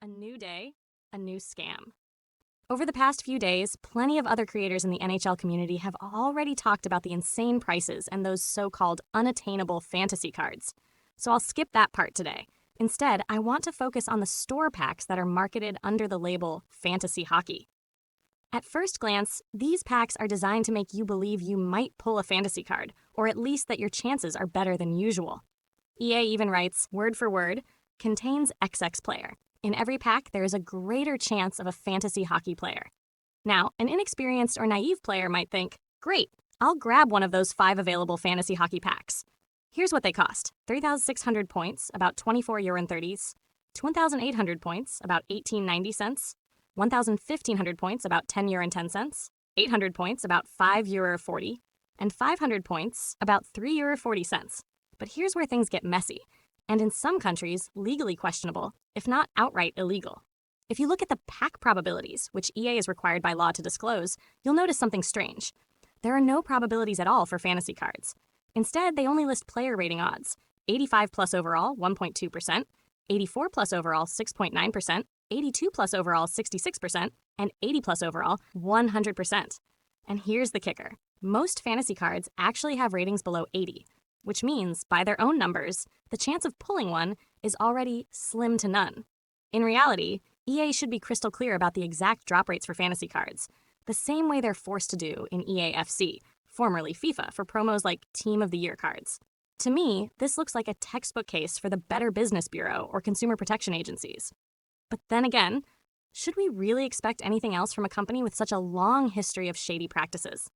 A new day, a new scam. Over the past few days, plenty of other creators in the NHL community have already talked about the insane prices and those so-called unattainable fantasy cards. So I'll skip that part today. Instead, I want to focus on the store packs that are marketed under the label fantasy hockey. At first glance, these packs are designed to make you believe you might pull a fantasy card, or at least that your chances are better than usual. EA even writes, word for word, contains XX player. In every pack, there is a greater chance of a fantasy hockey player. Now, an inexperienced or naive player might think, great, I'll grab one of those 5 available fantasy hockey packs. Here's what they cost. 3,600 points, about 24 euro and 30s. 2,800 points, about 18.90 cents. 1,500 points, about 10 euro and 10 cents. 800 points, about 5 euro 40. And 500 points, about 3 euro 40 cents. But here's where things get messy, and in some countries, legally questionable, if not outright illegal. If you look at the pack probabilities, which EA is required by law to disclose, you'll notice something strange. There are no probabilities at all for fantasy cards. Instead, they only list player rating odds. 85 plus overall, 1.2%, 84 plus overall, 6.9%, 82 plus overall, 66%, and 80 plus overall, 100%. And here's the kicker. Most fantasy cards actually have ratings below 80, which means, by their own numbers, the chance of pulling one is already slim to none. In reality, EA should be crystal clear about the exact drop rates for fantasy cards, the same way they're forced to do in EAFC, formerly FIFA, for promos like Team of the Year cards. To me, this looks like a textbook case for the Better Business Bureau or consumer protection agencies. But then again, should we really expect anything else from a company with such a long history of shady practices?